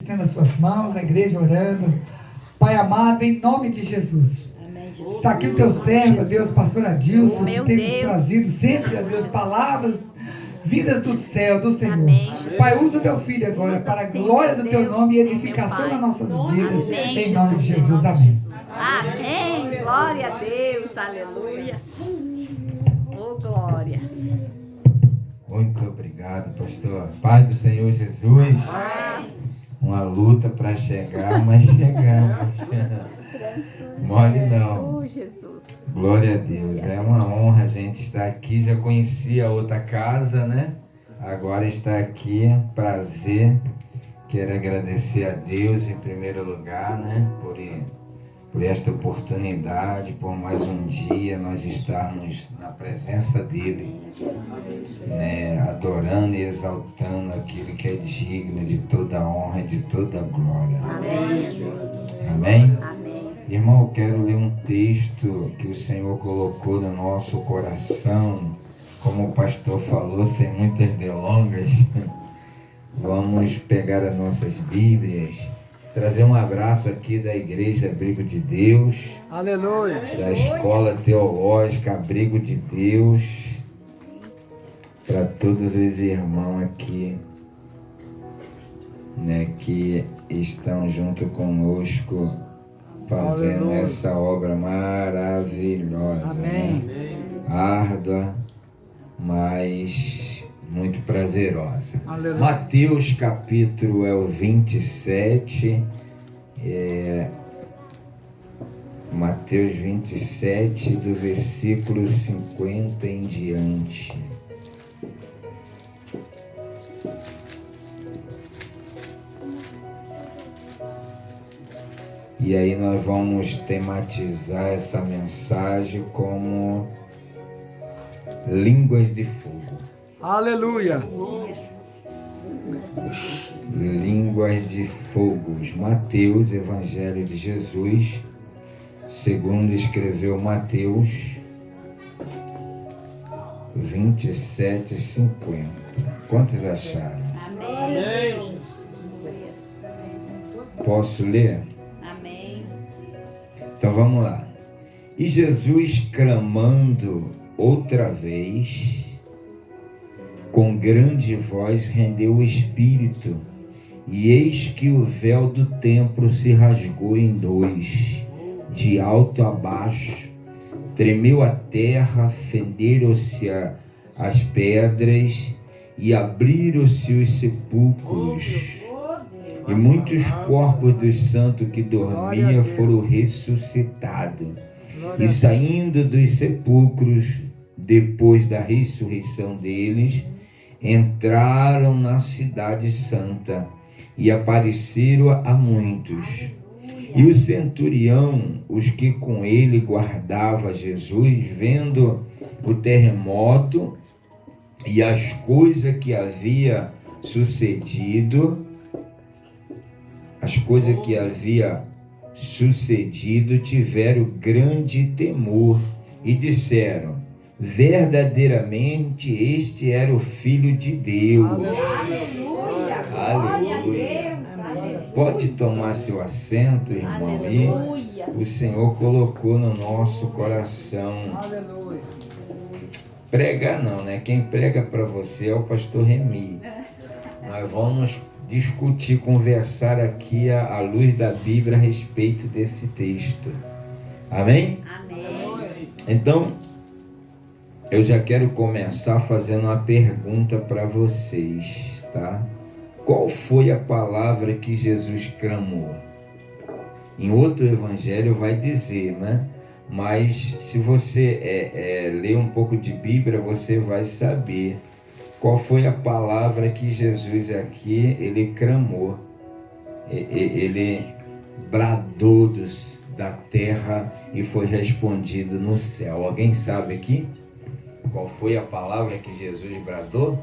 estenda as suas mãos, a igreja orando. Pai amado, em nome de Jesus. Amém, Jesus. Está aqui o teu servo, Deus, pastor Adilson, que tem nos Deus. trazido sempre, ó Deus, palavras vindas do céu, do Senhor. Amém, Pai, usa o teu filho agora para a glória do teu nome e edificação meu Pai. das nossas vidas. Amém, Em nome de Jesus. Jesus. Amém. Amém. Glória a Deus. Aleluia. Oh, glória. Muito obrigado, pastor. Pai do Senhor Jesus. Uma luta para chegar, mas chegamos. Mole não. Oh, Jesus. Glória a Deus. É uma honra a gente estar aqui. Já conhecia a outra casa, né? Agora está aqui. Prazer. Quero agradecer a Deus em primeiro lugar, né? Por esta oportunidade, por mais um dia nós estarmos na presença dEle, né? Adorando e exaltando aquele que é digno de toda honra e de toda glória. Amém, Jesus. Amém? Amém. Irmão, eu quero ler um texto que o Senhor colocou no nosso coração, como o pastor falou, sem muitas delongas. Vamos pegar as nossas Bíblias, trazer um abraço aqui da Igreja Abrigo de Deus, Aleluia. da Escola Teológica Abrigo de Deus, para todos os irmãos aqui, né, que estão junto conosco, fazendo Aleluia. essa obra maravilhosa, Amém. né? Árdua, mas muito prazerosa. Aleluia. Mateus capítulo é o 27, Mateus 27, do versículo 50 em diante. E aí nós vamos tematizar essa mensagem como línguas de fogo. Aleluia. Línguas de fogo. Mateus, Evangelho de Jesus, segundo escreveu Mateus 27:50. Quantos acharam? Amém. Posso ler? Amém. Então vamos lá. E Jesus, clamando outra vez, com grande voz, rendeu o espírito, e eis que o véu do templo se rasgou em dois, de alto a baixo, tremeu a terra, fenderam-se as pedras e abriram-se os sepulcros, e muitos corpos dos santos que dormiam foram ressuscitados, e saindo dos sepulcros, depois da ressurreição deles, entraram na cidade santa e apareceram a muitos. E o centurião, os que com ele guardava Jesus, vendo o terremoto e as coisas que havia sucedido, tiveram grande temor e disseram: verdadeiramente este era o Filho de Deus. Aleluia. Aleluia. Pode tomar seu assento, irmão, aí. Aleluia. O Senhor colocou no nosso coração. Aleluia. Pregar não, né? Quem prega para você é o pastor Remy. Nós vamos discutir, conversar aqui à luz da Bíblia a respeito desse texto. Amém? Amém. Então, eu já quero começar fazendo uma pergunta para vocês, tá? Qual foi a palavra que Jesus clamou? Em outro evangelho vai dizer, né? Mas se você ler um pouco de Bíblia, você vai saber qual foi a palavra que Jesus aqui, ele clamou. Ele bradou da terra e foi respondido no céu. Alguém sabe aqui? Qual foi a palavra que Jesus bradou?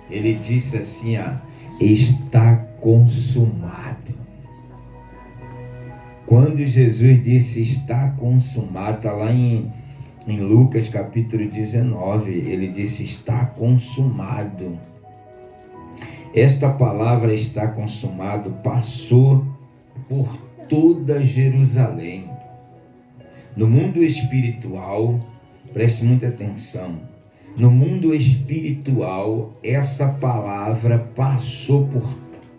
Ele disse assim, está consumado. Quando Jesus disse está consumado, está lá em Lucas capítulo 19, ele disse está consumado. Esta palavra está consumado, passou por toda Jerusalém. No mundo espiritual, preste muita atenção, no mundo espiritual, essa palavra passou por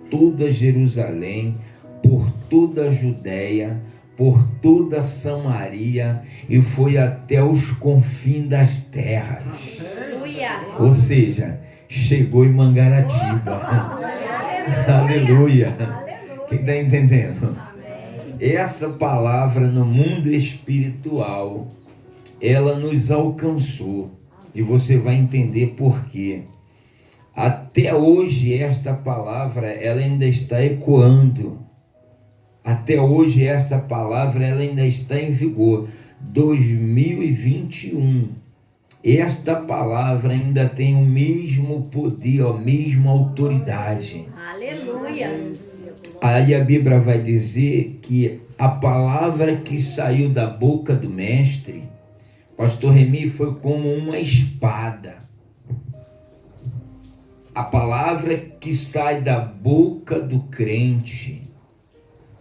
toda Jerusalém, por toda a Judéia, por toda Samaria e foi até os confins das terras. Aleluia. Ou seja, chegou em Mangaratiba. Aleluia. Quem está entendendo? Essa palavra no mundo espiritual, ela nos alcançou. E você vai entender por quê. Até hoje esta palavra, ela ainda está ecoando. Até hoje esta palavra, ela ainda está em vigor. 2021. Esta palavra ainda tem o mesmo poder, a mesma autoridade. Aleluia. Aí a Bíblia vai dizer que a palavra que saiu da boca do mestre, pastor Remi, foi como uma espada. A palavra que sai da boca do crente,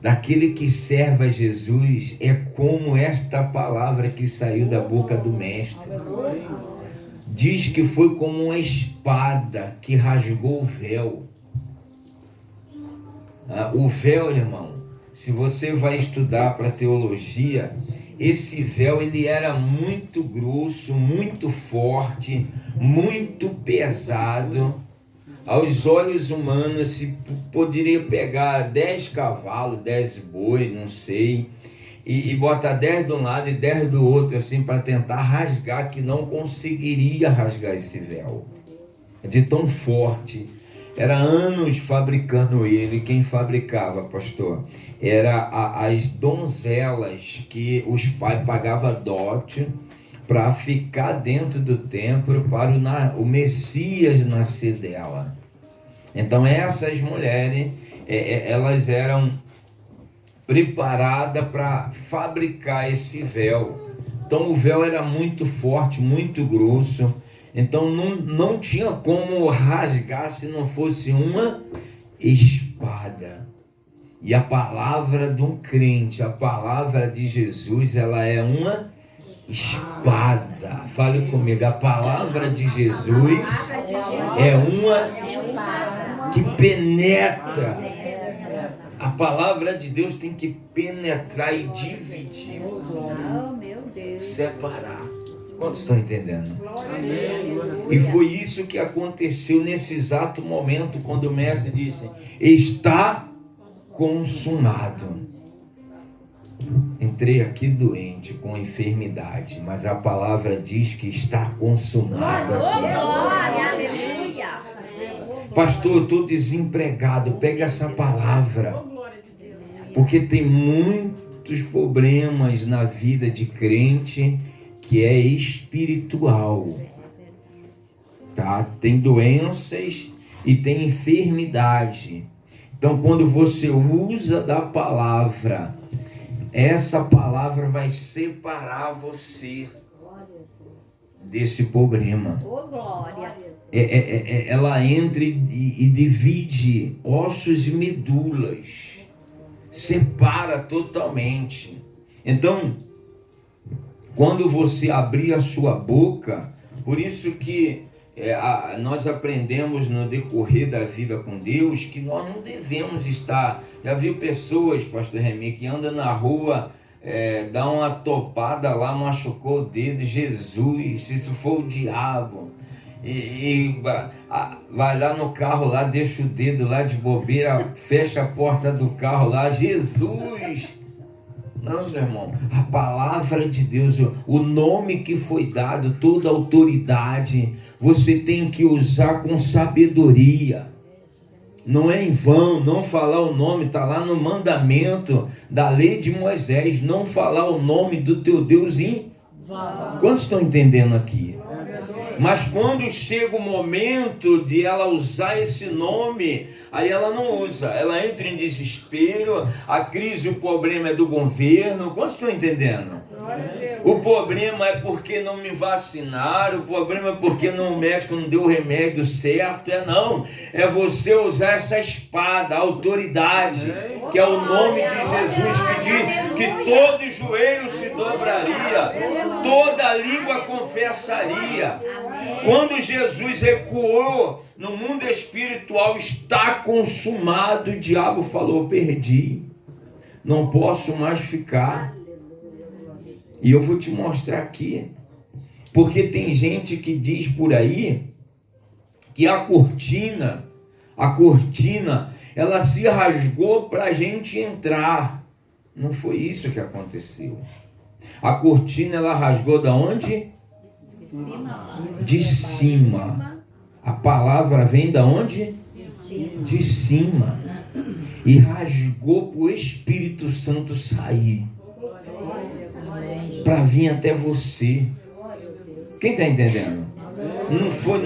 daquele que serve a Jesus, é como esta palavra que saiu da boca do mestre. Diz que foi como uma espada que rasgou o véu. O véu, irmão, se você vai estudar para teologia, esse véu ele era muito grosso, muito forte, muito pesado. Aos olhos humanos se poderia pegar 10 cavalos, 10 boi, não sei, e botar 10 de um lado e 10 do outro, assim, para tentar rasgar, que não conseguiria rasgar esse véu. De tão forte. Era anos fabricando ele. Quem fabricava, pastor? Era as donzelas que os pais pagavam dote para ficar dentro do templo para o Messias nascer dela. Então essas mulheres, elas eram preparadas para fabricar esse véu. Então o véu era muito forte, muito grosso. Então não tinha como rasgar se não fosse uma espada. E a palavra de um crente, a palavra de Jesus, ela é uma espada. Fale comigo, a palavra de Jesus é uma que penetra. A palavra de Deus tem que penetrar e dividir, Oh, meu Deus. separar. Quantos estão entendendo? E foi isso que aconteceu nesse exato momento, quando o mestre disse: está consumado. Entrei aqui doente, com enfermidade, mas a palavra diz que está consumado. Glória, aleluia. Pastor, eu estou desempregado. Pega essa palavra, porque tem muitos problemas na vida de crente que é espiritual, tá? Tem doenças e tem enfermidade. Então, quando você usa da palavra, essa palavra vai separar você desse problema. Oh, glória. Ela entra e divide ossos e medulas, separa totalmente. Então, quando você abrir a sua boca, por isso que nós aprendemos no decorrer da vida com Deus que nós não devemos estar. Já viu pessoas, pastor Remi, que andam na rua, dá uma topada lá, machucou o dedo, Jesus, se isso for o diabo. E vai lá no carro lá, deixa o dedo lá de bobeira, fecha a porta do carro lá, Jesus. Não, meu irmão, a palavra de Deus, o nome que foi dado, toda autoridade, você tem que usar com sabedoria. Não é em vão, não falar o nome, está lá no mandamento da lei de Moisés, não falar o nome do teu Deus em vão. Quantos estão entendendo aqui? Mas quando chega o momento de ela usar esse nome, aí ela não usa. Ela entra em desespero, a crise, o problema é do governo. Quantos estão entendendo? O problema é porque não me vacinaram, o problema é porque o médico não deu o remédio certo. Não, é você usar essa espada, a autoridade, que é o nome de Jesus, que diz que todo joelho se dobraria, toda língua confessaria. Quando Jesus recuou no mundo espiritual, está consumado, o diabo falou: perdi, não posso mais ficar. E eu vou te mostrar aqui, porque tem gente que diz por aí que a cortina, ela se rasgou para a gente entrar. Não foi isso que aconteceu. A cortina, ela rasgou da onde? De cima. A palavra vem da onde? De cima. E rasgou para o Espírito Santo sair, para vir até você. Quem está entendendo?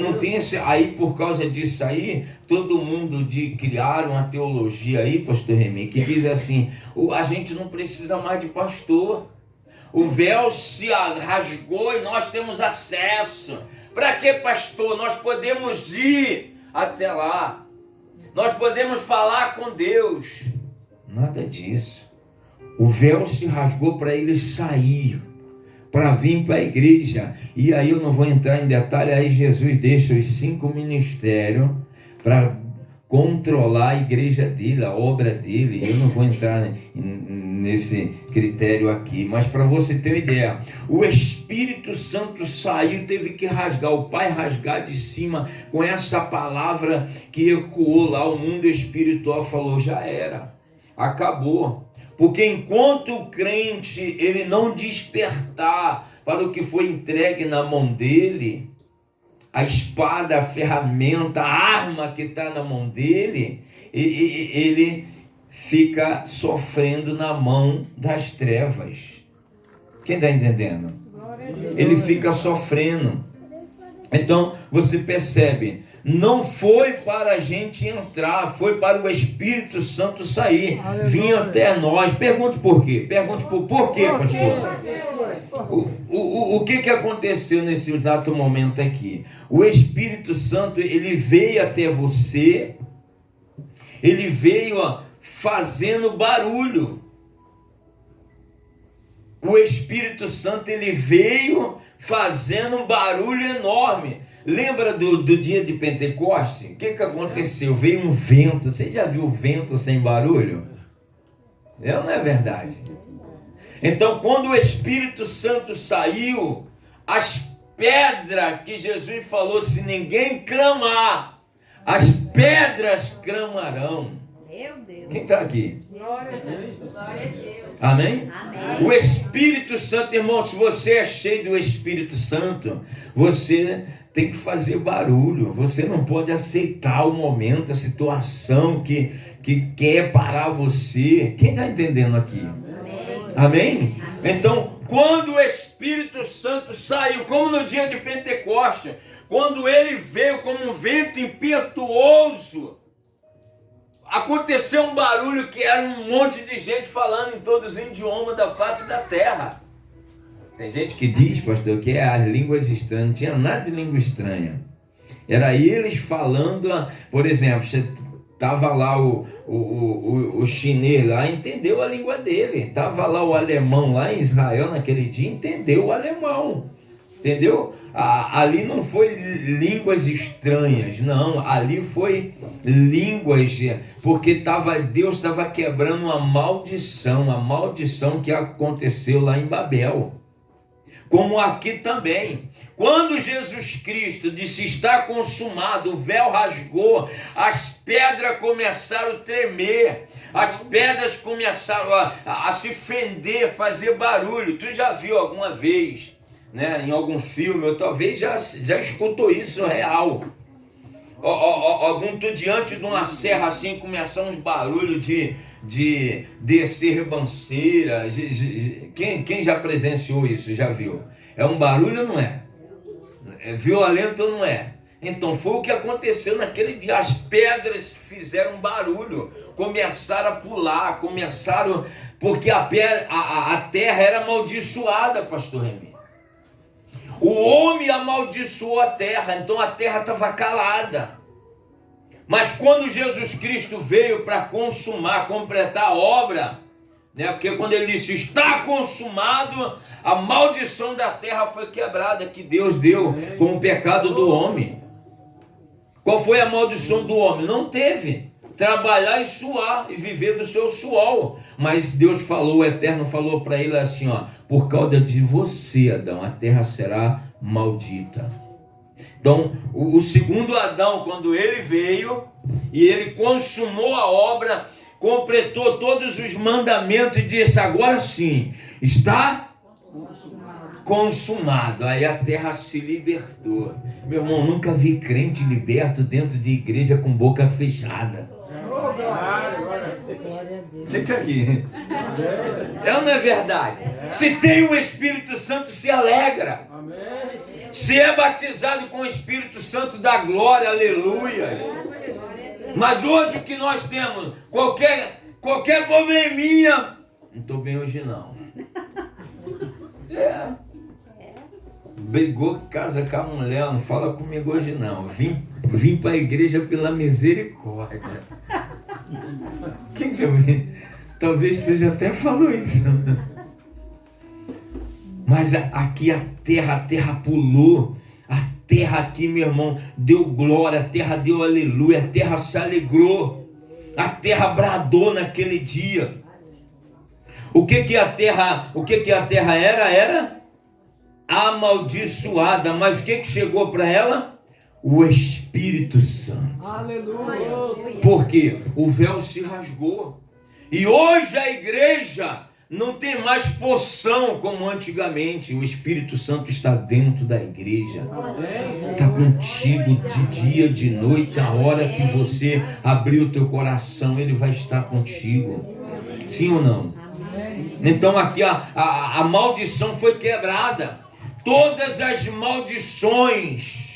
Não tem esse aí, por causa disso aí, todo mundo criaram uma teologia aí, pastor Remy, que diz assim: a gente não precisa mais de pastor, o véu se rasgou e nós temos acesso. Para que pastor? Nós podemos ir até lá, nós podemos falar com Deus. Nada disso. O véu se rasgou para ele sair, para vir para a igreja. E aí eu não vou entrar em detalhe, aí Jesus deixa os 5 ministérios para controlar a igreja dele, a obra dele. Eu não vou entrar nesse critério aqui, mas para você ter uma ideia, o Espírito Santo saiu, teve que rasgar, o Pai rasgar de cima, com essa palavra que ecoou lá, o mundo espiritual falou: já era, acabou. Porque enquanto o crente ele não despertar para o que foi entregue na mão dele, a espada, a ferramenta, a arma que está na mão dele, ele fica sofrendo na mão das trevas. Quem está entendendo? Ele fica sofrendo. Então você percebe, não foi para a gente entrar, foi para o Espírito Santo sair, vir até nós. Pergunte por quê? Pergunte por quê, pastor? O que aconteceu nesse exato momento aqui? O Espírito Santo, ele veio até você, ele veio fazendo barulho. O Espírito Santo, ele veio fazendo um barulho enorme. Lembra do dia de Pentecoste? O que aconteceu? Veio um vento. Você já viu vento sem barulho? Não é verdade? Então, quando o Espírito Santo saiu, as pedras que Jesus falou: se ninguém clamar, as pedras clamarão. Meu Deus. Quem está aqui? Glória a Deus. Glória a Deus. Amém? Amém. O Espírito Santo, irmão, se você é cheio do Espírito Santo, você tem que fazer barulho. Você não pode aceitar o momento, a situação que quer parar você. Quem está entendendo aqui? Amém? Então, quando o Espírito Santo saiu, como no dia de Pentecoste, quando ele veio como um vento impetuoso, aconteceu um barulho que era um monte de gente falando em todos os idiomas da face da terra. Tem gente que diz, pastor, que é as línguas estranhas. Não tinha nada de língua estranha. Era eles falando, por exemplo, você estava lá o chinês lá, entendeu a língua dele. Estava lá o alemão lá em Israel naquele dia, entendeu o alemão. Entendeu? Ali não foi línguas estranhas, não. Ali foi línguas, porque Deus estava quebrando uma maldição, a maldição que aconteceu lá em Babel. Como aqui também. Quando Jesus Cristo disse: está consumado, o véu rasgou, as pedras começaram a tremer, as pedras começaram a se fender, fazer barulho. Tu já viu alguma vez, né, em algum filme, ou talvez já escutou isso real? Tu diante de uma serra assim, começam uns barulhos de descer ribanceira. Quem já presenciou isso, já viu? É um barulho ou não é? É violento ou não é? Então foi o que aconteceu naquele dia. As pedras fizeram barulho, começaram a pular, porque a terra era amaldiçoada, pastor Remy. O homem amaldiçoou a terra, então a terra estava calada. Mas quando Jesus Cristo veio para completar a obra, né? Porque quando ele disse está consumado, a maldição da terra foi quebrada, que Deus deu com o pecado do homem. Qual foi a maldição do homem? Não teve. Trabalhar e suar e viver do seu suor. Mas Deus falou, o Eterno falou para ele assim, ó, por causa de você, Adão, a terra será maldita. Então, o segundo Adão, quando ele veio e ele consumou a obra, completou todos os mandamentos e disse, agora sim, está consumado. Aí a terra se libertou. Meu irmão, nunca vi crente liberto dentro de igreja com boca fechada. Fica aqui. Não é verdade? Se tem o Espírito Santo, se alegra. Se é batizado com o Espírito Santo, dá glória, aleluia. Mas hoje o que nós temos, qualquer probleminha, não estou bem hoje não. Brigou, casa com a mulher, não fala comigo hoje não. Vim para a igreja pela misericórdia. Quem já viu? Talvez tu já até falou isso. Mas aqui a terra pulou. A terra aqui, meu irmão, deu glória. A terra deu aleluia. A terra se alegrou. A terra bradou naquele dia. O que a terra era? Era amaldiçoada. Mas o que chegou para ela? O Espírito Santo. Aleluia. Porque o véu se rasgou. E hoje a igreja não tem mais poção como antigamente. O Espírito Santo está dentro da igreja. Está contigo de dia, de noite, a hora que você abrir o teu coração, ele vai estar contigo. Sim ou não? Então aqui a maldição foi quebrada. Todas as maldições,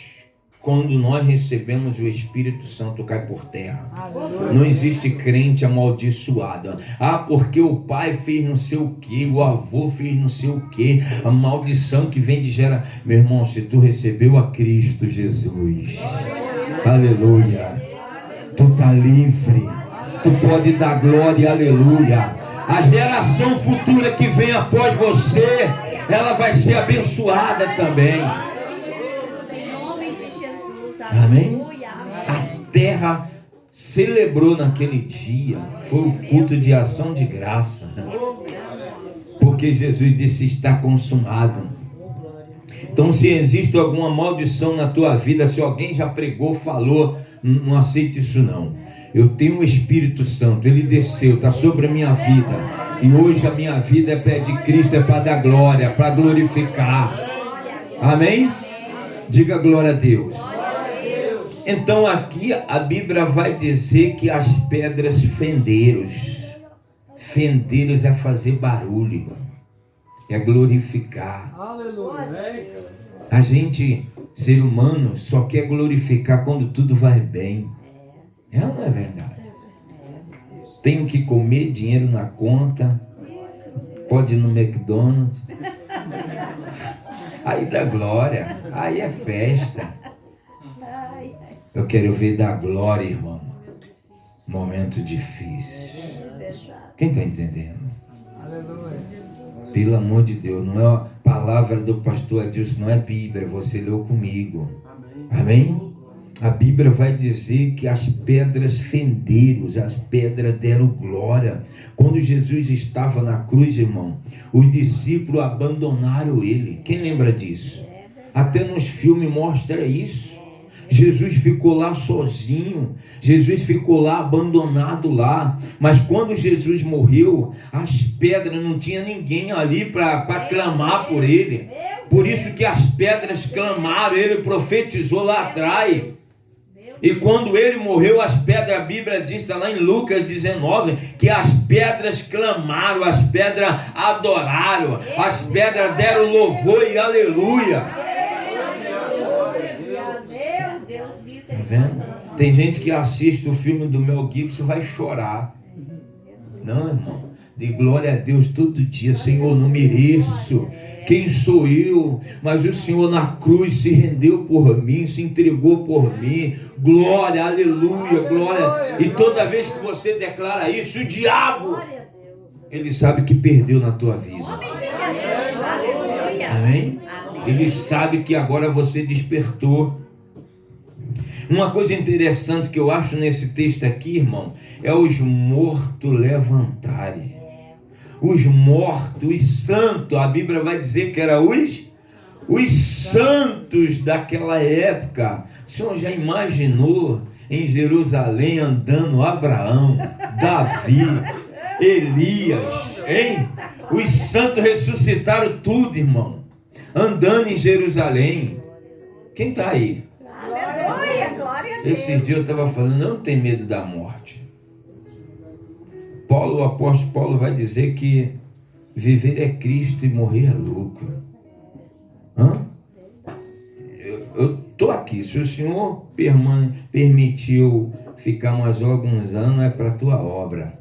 quando nós recebemos o Espírito Santo, cai por terra. Não existe crente amaldiçoado. Porque o pai fez não sei o que, o avô fez não sei o que. A maldição que vem de geração. Meu irmão, se tu recebeu a Cristo Jesus, aleluia, tu tá livre. Tu pode dar glória, aleluia. A geração futura que vem após você, ela vai ser abençoada também. Amém? A terra celebrou naquele dia. Foi o culto de ação de graça. Porque Jesus disse, está consumado. Então, se existe alguma maldição na tua vida, se alguém já pregou, falou, não aceite isso não. Eu tenho o Espírito Santo, ele desceu, está sobre a minha vida. E hoje a minha vida é de Cristo, é para dar glória, para glorificar. Amém? Diga glória a Deus. Então aqui a Bíblia vai dizer que as pedras fenderam. Fenderam é fazer barulho, é glorificar. Aleluia. A gente, ser humano, só quer glorificar quando tudo vai bem. Não é verdade? Tenho que comer, dinheiro na conta, pode ir no McDonald's, aí dá glória, aí é festa. Eu quero ver da glória, irmão. Momento difícil. Quem está entendendo? Aleluia. Pelo amor de Deus, não é a palavra do pastor Adilson, não é Bíblia, você leu comigo. Amém? A Bíblia vai dizer que as pedras fenderam, as pedras deram glória. Quando Jesus estava na cruz, irmão, os discípulos abandonaram ele. Quem lembra disso? Até nos filmes mostra isso. Jesus ficou lá sozinho, Jesus ficou lá abandonado lá, mas quando Jesus morreu, as pedras, não tinha ninguém ali para clamar por ele, por isso que as pedras clamaram, ele profetizou lá atrás, e quando ele morreu, as pedras, a Bíblia diz, está lá em Lucas 19, que as pedras clamaram, as pedras adoraram, as pedras deram louvor e aleluia. Tá vendo? Tem gente que assiste o filme do Mel Gibson e vai chorar. Não, irmão. De glória a Deus todo dia. Senhor, não mereço. Quem sou eu? Mas o Senhor na cruz se rendeu por mim, se entregou por mim. Glória, aleluia, glória. E toda vez que você declara isso, o diabo, ele sabe que perdeu na tua vida. Amém? Ele sabe que agora você despertou. Uma coisa interessante que eu acho nesse texto aqui, irmão, é os mortos levantarem. Os mortos, os santos, a Bíblia vai dizer que eram os santos daquela época. O senhor já imaginou em Jerusalém andando Abraão, Davi, Elias, hein? Os santos ressuscitaram tudo, irmão, andando em Jerusalém. Quem está aí? Aleluia, glória a Deus. Esses dias eu estava falando, não tem medo da morte. O apóstolo Paulo vai dizer que viver é Cristo e morrer é lucro. Eu estou aqui. Se o Senhor permitiu ficar mais alguns anos, é para a tua obra.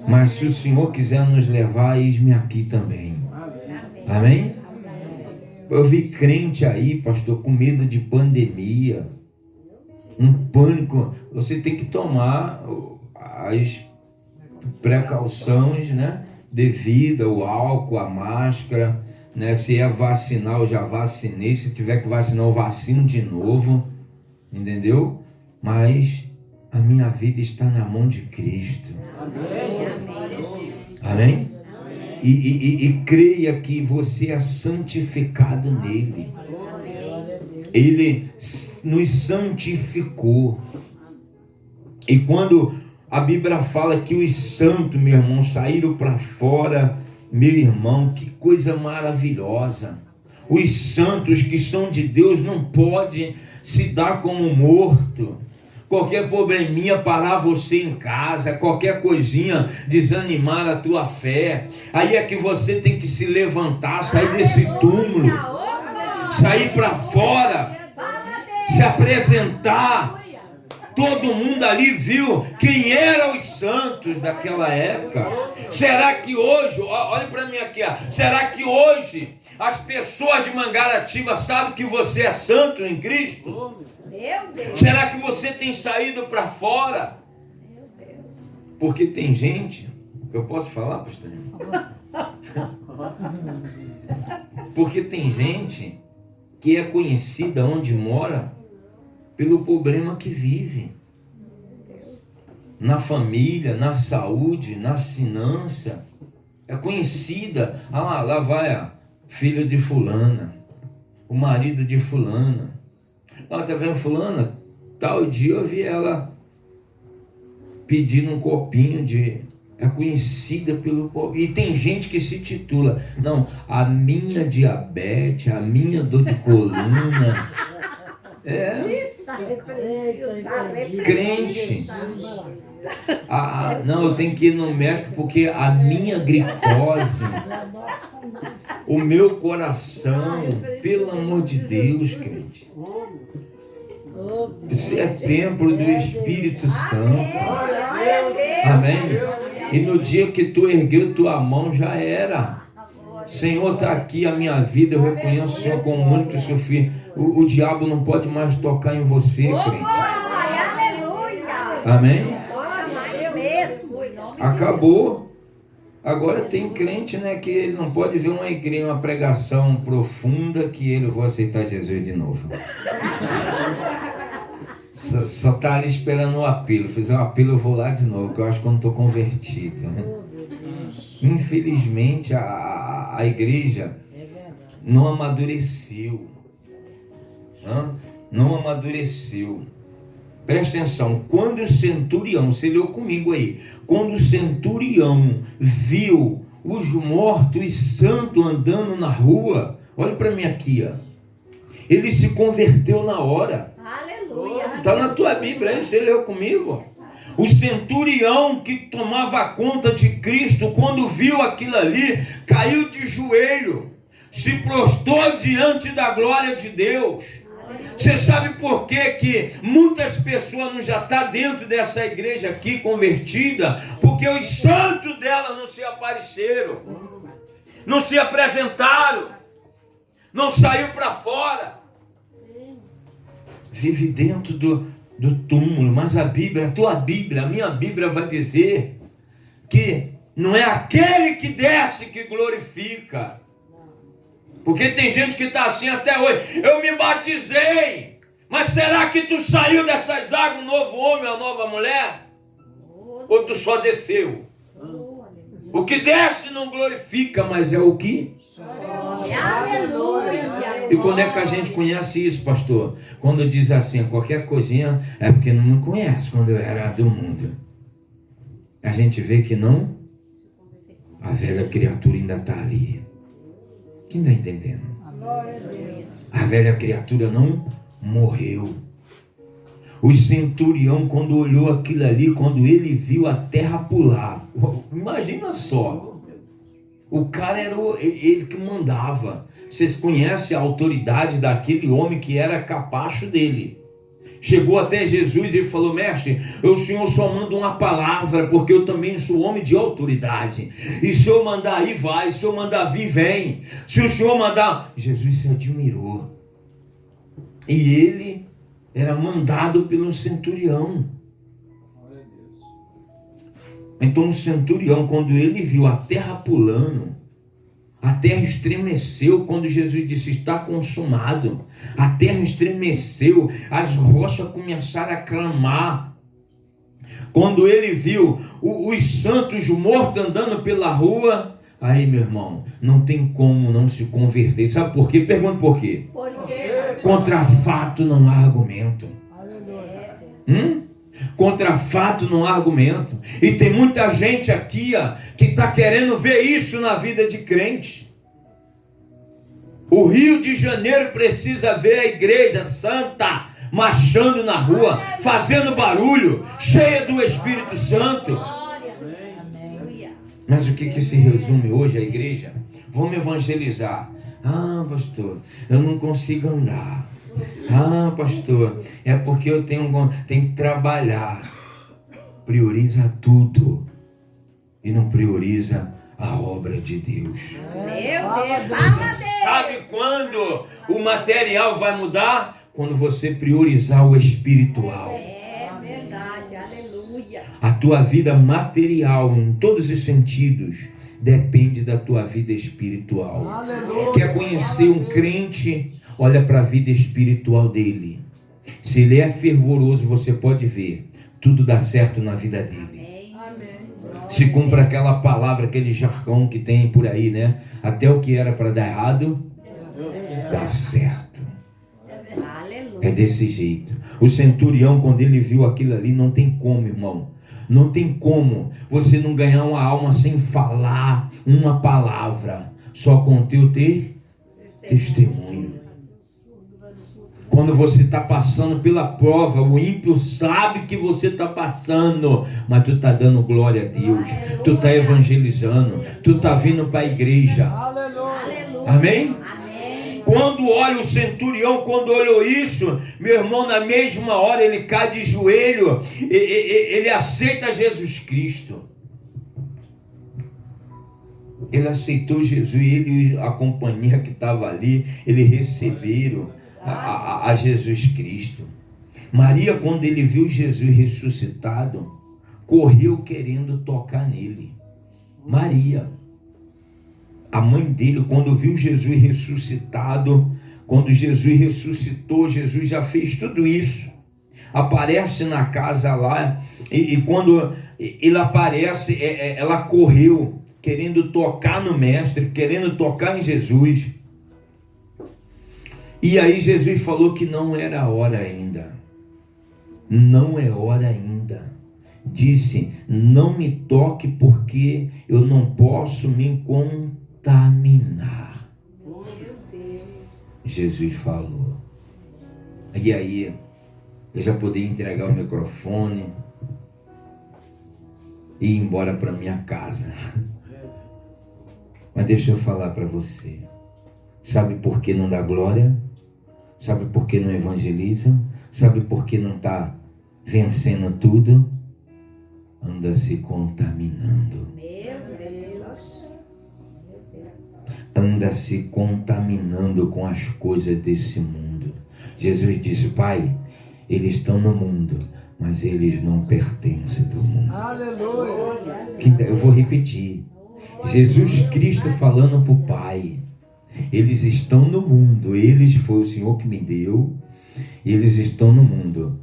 Mas se o Senhor quiser nos levar, eis-me aqui também. Amém? Eu vi crente aí, pastor, com medo de pandemia. Um pânico. Você tem que tomar as precauções, né, devido ao álcool, a máscara, né? Se é vacinar, eu já vacinei. Se tiver que vacinar, eu vacino de novo, entendeu? Mas a minha vida está na mão de Cristo. Amém? E creia que você é santificado nele. Ele nos santificou. E quando a Bíblia fala que os santos, meu irmão, saíram para fora, meu irmão, que coisa maravilhosa. Os santos que são de Deus não podem se dar como morto. Qualquer probleminha parar você em casa, qualquer coisinha desanimar a tua fé, aí é que você tem que se levantar, sair desse túmulo, sair para fora, se apresentar. Todo mundo ali viu quem eram os santos daquela época. Será que hoje, olha para mim aqui, será que hoje as pessoas de Mangaratiba sabem que você é santo em Cristo? Meu Deus. Será que você tem saído para fora? Porque tem gente, eu posso falar, pastor? Porque tem gente que é conhecida onde mora pelo problema que vive. Na família, na saúde, na finança. É conhecida. Lá vai a filha de fulana, o marido de fulana. Tá vendo fulana? Tal dia eu vi ela pedindo um copinho de... É conhecida pelo... E tem gente que se titula, não, a minha diabetes, a minha dor de coluna. Crente. Não, eu tenho que ir no médico porque a minha glicose, o meu coração, pelo amor de Deus, crente. Você é templo do Espírito Santo. Amém? E no dia que tu ergueu tua mão, já era. Senhor, está aqui a minha vida, eu reconheço o Senhor como único filho. O diabo não pode mais tocar em você, crente. Amém? Acabou. Agora tem crente, né, que ele não pode ver uma igreja, uma pregação profunda que ele vou aceitar Jesus de novo. Só tá ali esperando o apelo. Fizer um apelo, eu vou lá de novo, que eu acho que eu não estou convertido. Infelizmente, a igreja não amadureceu. Não amadureceu. Presta atenção, quando o centurião, você leu comigo aí, quando o centurião viu os mortos santos andando na rua, olha para mim aqui, ele se converteu na hora. Aleluia. Está na tua Bíblia aí, você leu comigo? O centurião que tomava conta de Cristo, quando viu aquilo ali, caiu de joelho, se prostrou diante da glória de Deus. Você sabe por que muitas pessoas não já estão dentro dessa igreja aqui convertida? Porque os santos dela não se apareceram, não se apresentaram, não saiu para fora. Vive dentro do túmulo, mas a Bíblia, a tua Bíblia, a minha Bíblia vai dizer que não é aquele que desce que glorifica. Porque tem gente que está assim até hoje. Eu me batizei, mas será que tu saiu dessas águas um novo homem, uma nova mulher? Ou tu só desceu? O que desce não glorifica, mas é o que? Aleluia. E quando é que a gente conhece isso, pastor? Quando diz assim, qualquer coisinha é porque não me conhece quando eu era do mundo. A gente vê que não, a velha criatura ainda está ali. Quem está entendendo? A velha criatura não morreu. O centurião, quando olhou aquilo ali, quando ele viu a terra pular, imagina só, o cara era ele que mandava. Vocês conhecem a autoridade daquele homem que era capacho dele. Chegou até Jesus e falou: mestre, o senhor só manda uma palavra, porque eu também sou homem de autoridade. E se eu mandar ir, vai. Se eu mandar vir, vem. Se o senhor mandar... Jesus se admirou. E ele era mandado pelo centurião. Então o centurião, quando ele viu a terra pulando, a terra estremeceu quando Jesus disse: está consumado. A terra estremeceu, as rochas começaram a clamar. Quando ele viu os santos mortos andando pela rua, aí, meu irmão, não tem como não se converter. Sabe por quê? Pergunta por quê? Contra fato não há argumento. Contra fato não há argumento. E tem muita gente aqui que está querendo ver isso na vida de crente. O Rio de Janeiro precisa ver a igreja santa marchando na rua, fazendo barulho, cheia do Espírito Santo. Mas o que se resume hoje a igreja? Vamos evangelizar. Ah, pastor, eu não consigo andar. Ah, pastor, é porque eu tenho que trabalhar. Prioriza tudo e não prioriza a obra de Deus. Meu Deus. Sabe quando o material vai mudar? Quando você priorizar o espiritual. É verdade, aleluia. A tua vida material, em todos os sentidos, depende da tua vida espiritual. Aleluia. Quer conhecer um crente? Olha para a vida espiritual dele. Se ele é fervoroso, você pode ver, tudo dá certo na vida dele. Amém. Se cumpre aquela palavra, aquele jargão que tem por aí, né? Até o que era para dar errado, dá certo. É desse jeito. O centurião, quando ele viu aquilo ali, não tem como, irmão. Não tem como você não ganhar uma alma sem falar uma palavra, só com o teu testemunho. Quando você está passando pela prova, o ímpio sabe que você está passando, mas tu está dando glória a Deus, tu está evangelizando, tu está vindo para a igreja. Aleluia. Amém? Amém. Quando olha o centurião, quando olhou isso, meu irmão, na mesma hora ele cai de joelho, ele aceita Jesus Cristo. Ele aceitou Jesus, ele e a companhia que estava ali, eles receberam a Jesus Cristo. Maria, quando ele viu Jesus ressuscitado, correu querendo tocar nele. Maria, a mãe dele, quando viu Jesus ressuscitado, quando Jesus ressuscitou, Jesus já fez tudo isso. Aparece na casa lá, e quando ele aparece, ela correu querendo tocar no mestre, querendo tocar em Jesus. E aí Jesus falou que não era a hora ainda. Não é hora ainda. Disse: não me toque, porque eu não posso me contaminar. Meu Deus. Jesus falou. E aí eu já podia entregar o microfone e ir embora para minha casa. Mas deixa eu falar para você. Sabe por que não dá glória? Sabe por que não evangeliza? Sabe por que não está vencendo tudo? Anda se contaminando. Meu Deus. Anda se contaminando com as coisas desse mundo. Jesus disse: Pai, eles estão no mundo, mas eles não pertencem do mundo. Aleluia. Eu vou repetir. Jesus Cristo falando para o Pai: eles estão no mundo, eles foi o Senhor que me deu, eles estão no mundo,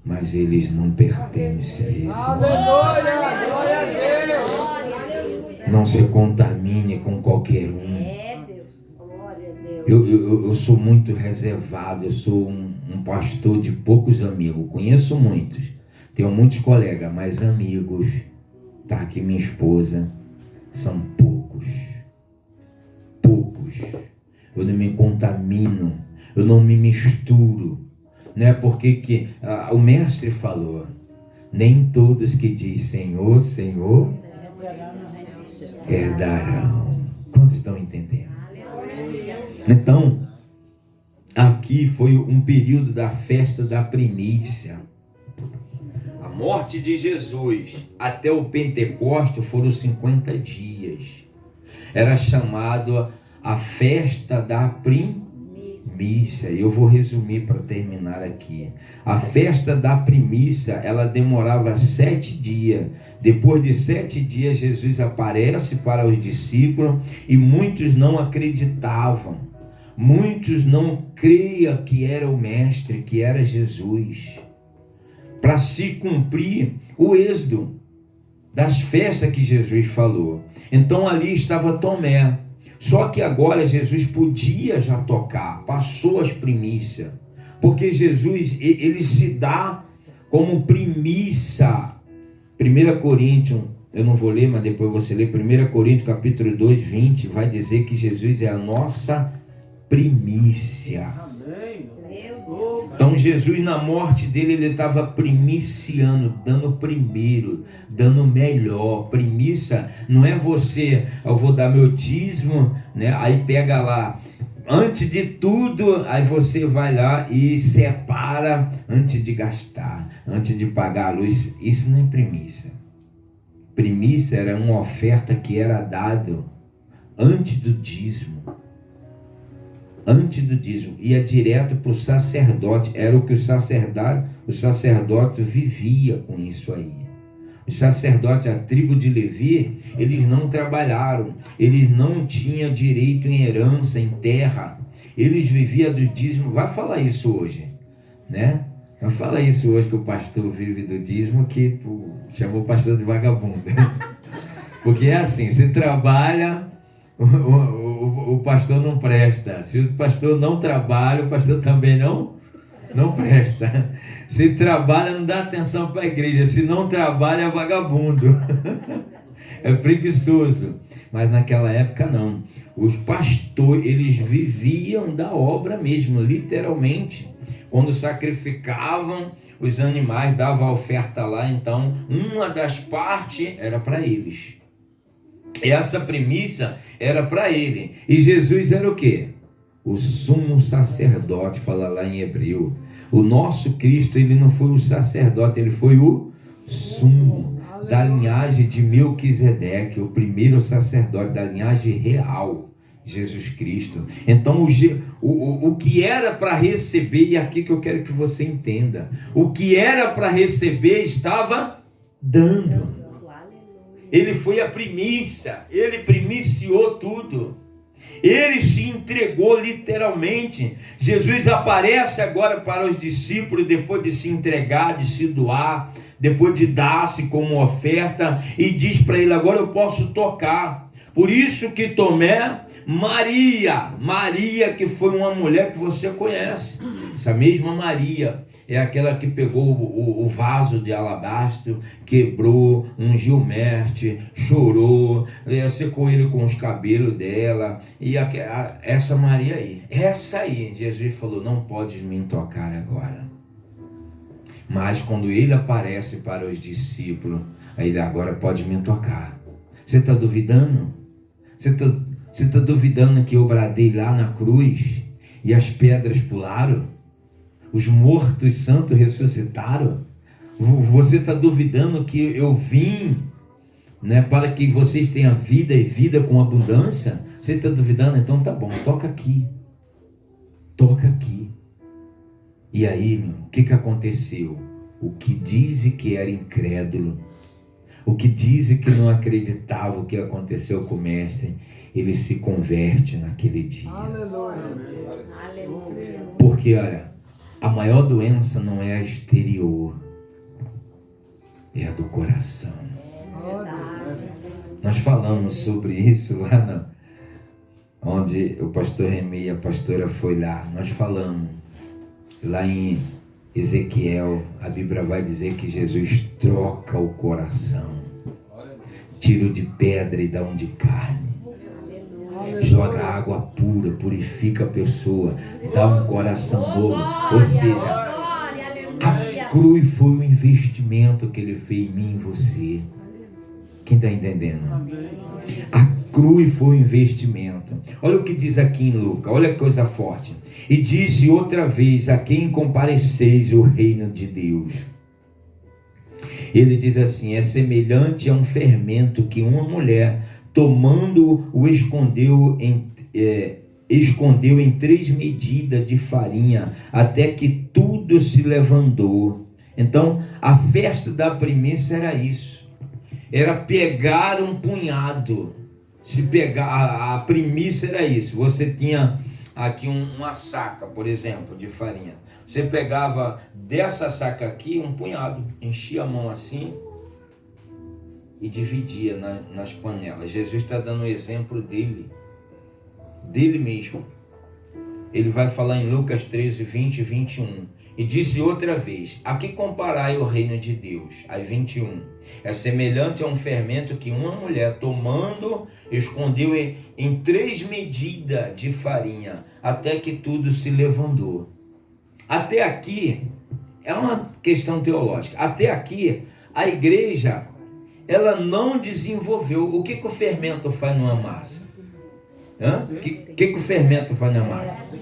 mas eles não pertencem a esse mundo. Aleluia. Glória a Deus. Não se contamine com qualquer um. É, Deus. Glória a Deus. Eu sou muito reservado, eu sou um pastor de poucos amigos, conheço muitos, tenho muitos colegas, mas amigos, tá aqui minha esposa, são poucos. Eu não me contamino, eu não me misturo, né? Porque o mestre falou: nem todos que diz Senhor, Senhor herdarão. Quantos estão entendendo? Então, aqui foi um período da festa da primícia. A morte de Jesus até o Pentecostes foram 50 dias. Era chamado a festa da primícia. Eu vou resumir para terminar aqui. A festa da primícia, ela demorava 7 dias. Depois de 7 dias, Jesus aparece para os discípulos e muitos não acreditavam. Muitos não creiam que era o Mestre, que era Jesus. Para se cumprir o êxodo das festas que Jesus falou. Então ali estava Tomé. Só que agora Jesus podia já tocar, passou as primícias. Porque Jesus, ele se dá como primícia. 1 Coríntios, eu não vou ler, mas depois você lê. 1 Coríntios capítulo 2, 20, vai dizer que Jesus é a nossa primícia. Então Jesus, na morte dele, ele estava primiciando, dando primeiro, dando melhor. Primícia não é você: eu vou dar meu dízimo, né? Aí pega lá, antes de tudo, aí você vai lá e separa antes de gastar, antes de pagar a luz. Isso não é primícia. Primícia era uma oferta que era dado antes do dízimo. Antes do dízimo, ia direto para o sacerdote. Era o que o sacerdote vivia com isso aí. Os sacerdotes, a tribo de Levi, eles não trabalharam, eles não tinham direito em herança, em terra, eles viviam do dízimo. Vai falar isso hoje, né? Vai falar isso hoje, que o pastor vive do dízimo, que chamou o pastor de vagabundo. Porque é assim, você trabalha, o pastor não presta. Se o pastor não trabalha, o pastor também não presta. Se trabalha, não dá atenção para a igreja. Se não trabalha, é vagabundo. É preguiçoso. Mas naquela época não. Os pastores, eles viviam da obra mesmo, literalmente. Quando sacrificavam os animais, davam a oferta lá, então uma das partes era para eles. Essa primícia era para ele. E Jesus era o quê? O sumo sacerdote, fala lá em Hebreu. O nosso Cristo, ele não foi o sacerdote, ele foi o sumo da linhagem de Melquisedeque, o primeiro sacerdote da linhagem real, Jesus Cristo. Então o que era para receber, e aqui que eu quero que você entenda, o que era para receber estava dando. Ele foi a primícia, ele primiciou tudo. Ele se entregou literalmente. Jesus aparece agora para os discípulos, depois de se entregar, de se doar, depois de dar-se como oferta, e diz para ele: agora eu posso tocar. Por isso que Tomé, Maria, que foi uma mulher que você conhece, essa mesma Maria, é aquela que pegou o vaso de alabastro, quebrou, ungiu o mestre, chorou, secou ele com os cabelos dela, e essa Maria aí, Jesus falou: não podes me tocar agora. Mas quando ele aparece para os discípulos, aí ele: agora pode me tocar. Você está duvidando? Você está duvidando que eu bradei lá na cruz? e as pedras pularam? Os mortos santos ressuscitaram? Você está duvidando que eu vim, né, para que vocês tenham vida e vida com abundância? Você está duvidando? Então tá bom, toca aqui. Toca aqui. E aí, meu, o que aconteceu? O que diz que era incrédulo, o que diz que não acreditava o que aconteceu com o mestre, ele se converte naquele dia. Aleluia. Porque, olha, a maior doença não é a exterior, é a do coração. Nós falamos sobre isso lá onde o pastor Remy e a pastora foi lá. Nós falamos lá em Ezequiel, a Bíblia vai dizer que Jesus troca o coração, tira o de pedra e dá um de carne, joga água pura, purifica a pessoa, dá um coração novo. Ou seja, a cruz foi o investimento que ele fez em mim e em você. Quem está entendendo? A cruz foi o investimento. Olha o que diz aqui em Lucas, olha que coisa forte. E disse outra vez: a quem compareceis o reino de Deus? Ele diz assim: é semelhante a um fermento que uma mulher, tomando, o escondeu em 3 medidas de farinha, até que tudo se levantou. Então, a festa da primícia era isso. Era pegar um punhado. Se pegar, a primícia era isso. Você tinha aqui uma saca, por exemplo, de farinha. Você pegava dessa saca aqui um punhado, enchia a mão assim e dividia nas panelas. Jesus está dando o exemplo dele mesmo. Ele vai falar em Lucas 13, 20 e 21. E disse outra vez: a que comparai o reino de Deus? Aí 21. É semelhante a um fermento que uma mulher, tomando, escondeu em 3 medidas de farinha, até que tudo se levantou. Até aqui é uma questão teológica. Até aqui a igreja, ela não desenvolveu. O que o fermento faz numa massa? O que o fermento faz na massa?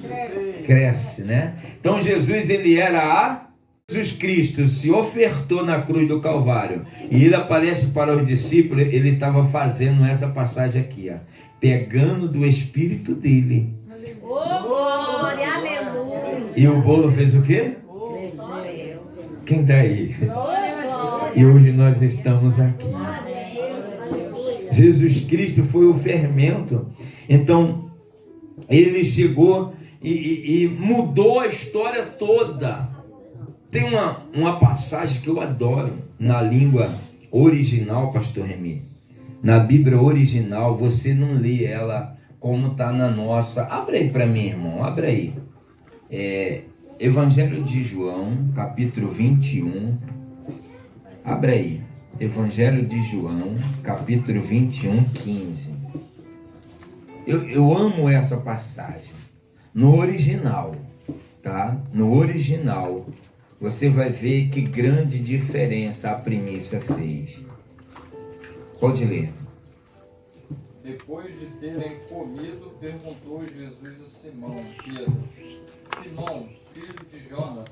Cresce, né? Então Jesus, ele era Jesus Cristo se ofertou na cruz do Calvário, e ele aparece para os discípulos. Ele estava fazendo essa passagem aqui, ó, pegando do Espírito dele. Glória, aleluia. E o bolo fez o quê? Cresceu. Quem está aí? E hoje nós estamos aqui. Jesus Cristo foi o fermento. Então, ele chegou e mudou a história toda. Tem uma passagem que eu adoro na língua original, pastor Remy. Na Bíblia original, você não lê ela como está na nossa. Abre aí para mim, irmão, abre aí. Evangelho de João, capítulo 21. Abre aí. Evangelho de João, capítulo 21, 15. Eu amo essa passagem. No original, tá? No original, você vai ver que grande diferença a primícia fez. Pode ler. Depois de terem comido, perguntou Jesus a Simão Pedro: Simão, filho de Jonas,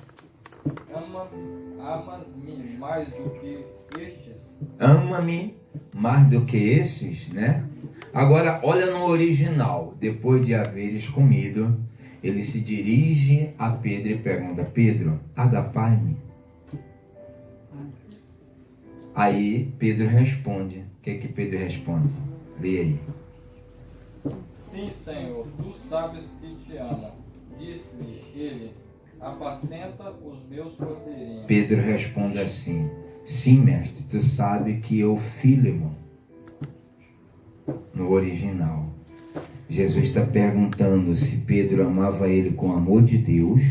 amas-me mais do que estes? Ama-me mais do que estes, né? Agora, olha no original. Depois de haveres comido, ele se dirige a Pedro e pergunta: Pedro, agapai-me? Aí Pedro responde. O que Pedro responde? Lê aí. Sim, Senhor, tu sabes que te amo. Disse-lhe ele: apacenta os meus cordeirinhos. Pedro responde assim: sim, mestre, tu sabe que eu Filemon. No original, Jesus está perguntando se Pedro amava ele com amor de Deus,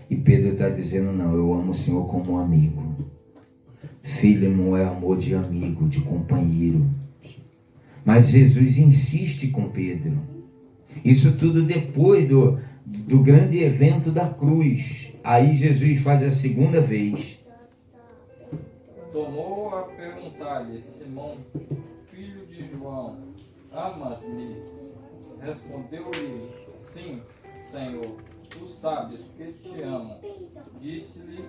e Pedro está dizendo: não, eu amo o Senhor como um amigo. Filemon é amor de amigo, de companheiro. Mas Jesus insiste com Pedro. Isso tudo depois do grande evento da cruz. Aí Jesus faz a segunda vez. Tomou a perguntar-lhe: Simão, filho de João, amas-me? Respondeu-lhe: sim, Senhor, tu sabes que te amo. Disse-lhe,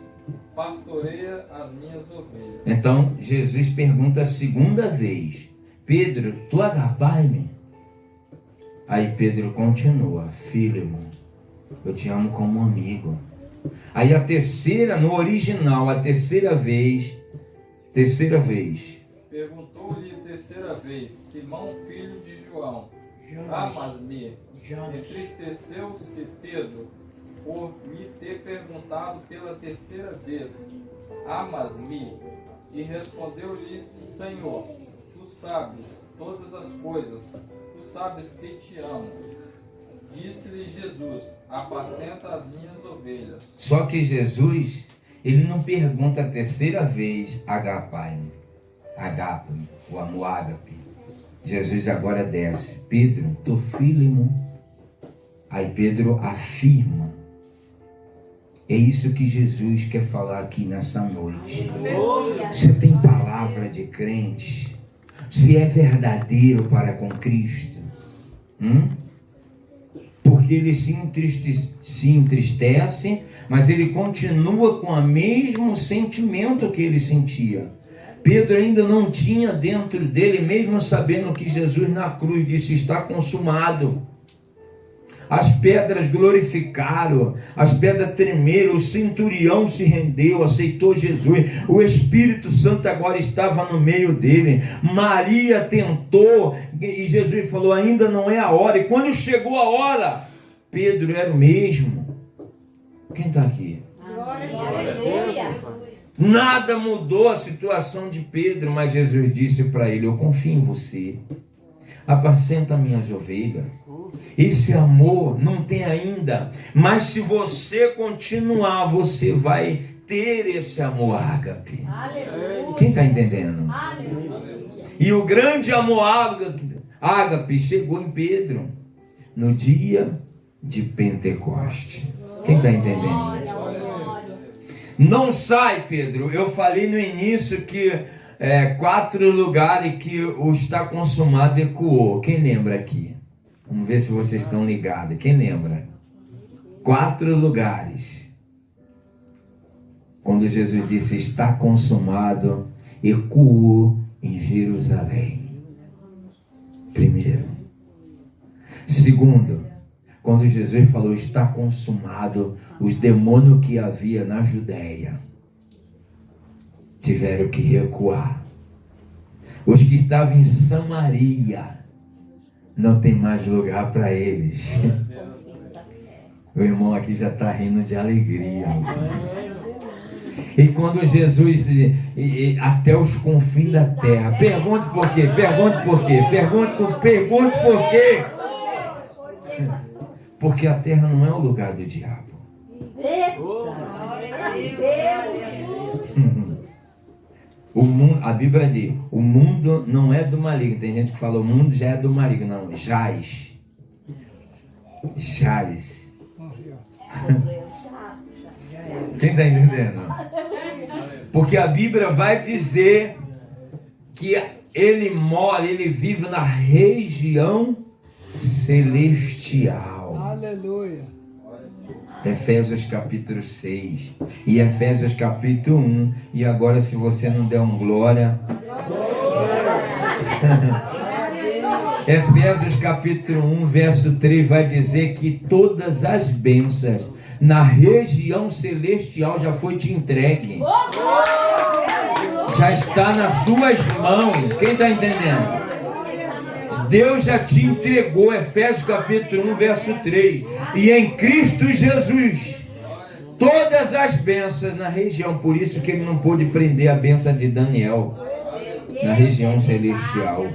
pastoreia as minhas ovelhas. Então Jesus pergunta a segunda vez: Pedro, tu agapai-me? Aí Pedro continua: filho, eu te amo como amigo. Aí a terceira, no original, a terceira vez. Perguntou-lhe terceira vez, Simão, filho de João, amas-me? Entristeceu-se Pedro por me ter perguntado pela terceira vez, amas-me? E respondeu-lhe, Senhor, tu sabes todas as coisas, tu sabes que te amo. Disse-lhe Jesus, apacenta as minhas ovelhas. Só que Jesus, ele não pergunta a terceira vez, agapai-me, agape-me, o amor ágape. Jesus agora desce: Pedro, tu filho. Aí Pedro afirma. É isso que Jesus quer falar aqui nessa noite. Você tem palavra de crente? Você é verdadeiro para com Cristo? Porque ele se entristece, mas ele continua com o mesmo sentimento que ele sentia. Pedro ainda não tinha dentro dele, mesmo sabendo que Jesus na cruz disse: está consumado. As pedras glorificaram, as pedras tremeram, o centurião se rendeu, aceitou Jesus, o Espírito Santo agora estava no meio dele. Maria tentou, e Jesus falou: ainda não é a hora. E quando chegou a hora, Pedro era o mesmo. Quem está aqui? Aleluia. Nada mudou a situação de Pedro, mas Jesus disse para ele: eu confio em você, apacenta minhas ovelhas. Esse amor não tem ainda, mas se você continuar, você vai ter esse amor ágape. Aleluia. Quem está entendendo? Aleluia. E o grande amor ágape chegou em Pedro no dia de Pentecoste. Quem está entendendo? Não sai, Pedro. Eu falei no início que 4 lugares que o está consumado ecoou. Quem lembra aqui? Vamos ver se vocês estão ligados. Quem lembra? 4 lugares. Quando Jesus disse está consumado, ecoou em Jerusalém. Primeiro. Segundo, quando Jesus falou está consumado, os demônios que havia na Judéia tiveram que recuar. Os que estavam em Samaria não tem mais lugar para eles. O irmão aqui já está rindo de alegria. E quando Jesus até os confins da terra, pergunte por quê, pergunte por quê, pergunte por quê. Porque a terra não é o lugar do diabo. O mundo, a Bíblia diz, o mundo não é do maligno. Tem gente que fala o mundo já é do maligno. Não, jaz. Quem está entendendo? Porque a Bíblia vai dizer que ele mora, ele vive na região celestial. Aleluia. Efésios capítulo 6 e Efésios capítulo 1. E agora, se você não der um glória, Efésios capítulo 1 verso 3 vai dizer que todas as bênçãos na região celestial já foi te entregue, já está nas suas mãos. Quem está entendendo? Deus já te entregou. Efésios capítulo 1 verso 3. E em Cristo Jesus todas as bênçãos na região. Por isso que ele não pôde prender a bênção de Daniel na região celestial.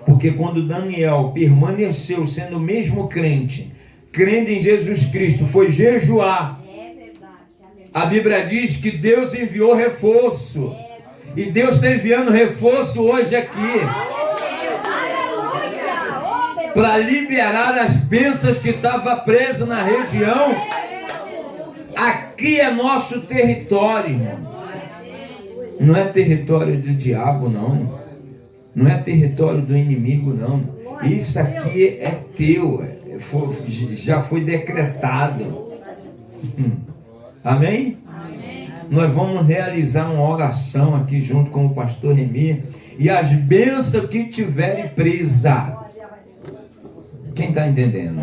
Porque quando Daniel permaneceu sendo o mesmo crente, crendo em Jesus Cristo, foi jejuar, a Bíblia diz que Deus enviou reforço. E Deus está enviando reforço hoje aqui para liberar as bênçãos que estavam presas na região. Aqui é nosso território, irmão. Não é território do diabo, não. Não é território do inimigo, não. Isso aqui é teu. já foi decretado. Amém? Nós vamos realizar uma oração aqui junto com o pastor Remi. E as bênçãos que tiverem presa. Quem está entendendo?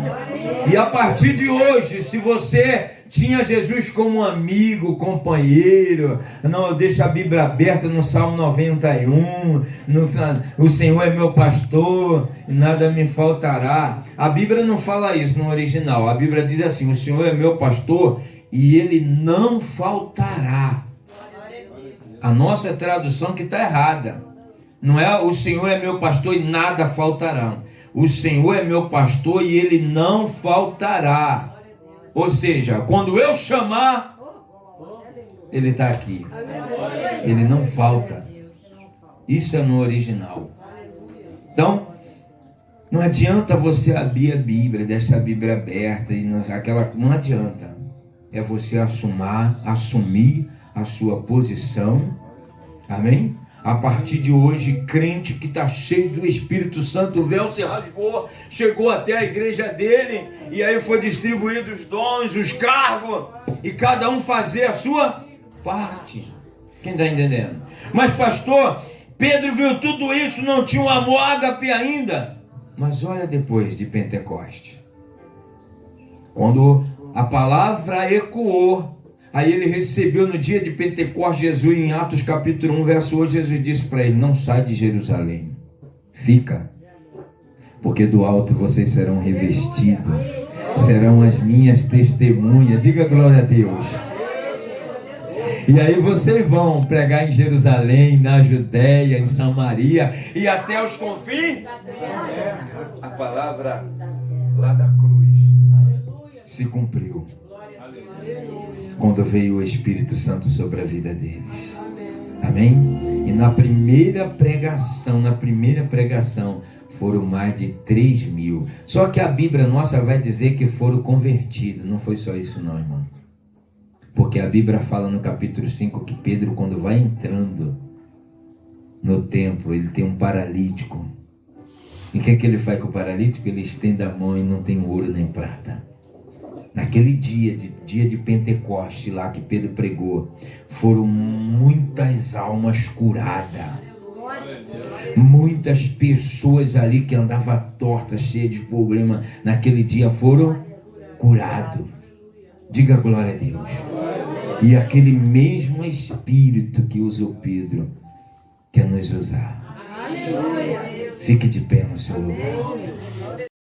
E a partir de hoje, se você tinha Jesus como amigo, companheiro, não, deixa a Bíblia aberta no Salmo 91, o Senhor é meu pastor, nada me faltará. A Bíblia não fala isso no original. A Bíblia diz assim: o Senhor é meu pastor e ele não faltará. A nossa tradução que está errada. Não é o Senhor é meu pastor e nada faltará. O Senhor é meu pastor e ele não faltará. Ou seja, quando eu chamar, ele está aqui. Ele não falta. Isso é no original. Então, não adianta você abrir a Bíblia, deixar a Bíblia aberta e não adianta. É você assumir a sua posição. Amém? A partir de hoje, crente que está cheio do Espírito Santo, o véu se rasgou, chegou até a igreja dele, e aí foi distribuído os dons, os cargos, e cada um fazer a sua parte. Quem está entendendo? Mas pastor, Pedro viu tudo isso, não tinha um amor ágape ainda. Mas olha depois de Pentecoste, quando a palavra ecoou, aí ele recebeu no dia de Pentecostes Jesus, em Atos capítulo 1, verso 8, Jesus disse para ele: não sai de Jerusalém, fica, porque do alto vocês serão revestidos, serão as minhas testemunhas. Diga glória a Deus. E aí vocês vão pregar em Jerusalém, na Judéia, em Samaria e até os confins. A palavra lá da cruz se cumpriu quando veio o Espírito Santo sobre a vida deles. Amém? E na primeira pregação foram mais de 3.000. Só que a Bíblia nossa vai dizer que foram convertidos. Não foi só isso não, irmão. Porque a Bíblia fala no capítulo 5 que Pedro, quando vai entrando no templo, ele tem um paralítico. E o que ele faz com o paralítico? Ele estende a mão e não tem ouro nem prata. Naquele dia de Pentecoste lá que Pedro pregou, foram muitas almas curadas. Muitas pessoas ali que andavam tortas, cheias de problema, naquele dia foram curados. Diga glória a Deus. E aquele mesmo Espírito que usou Pedro quer nos usar. Fique de pé no seu lugar.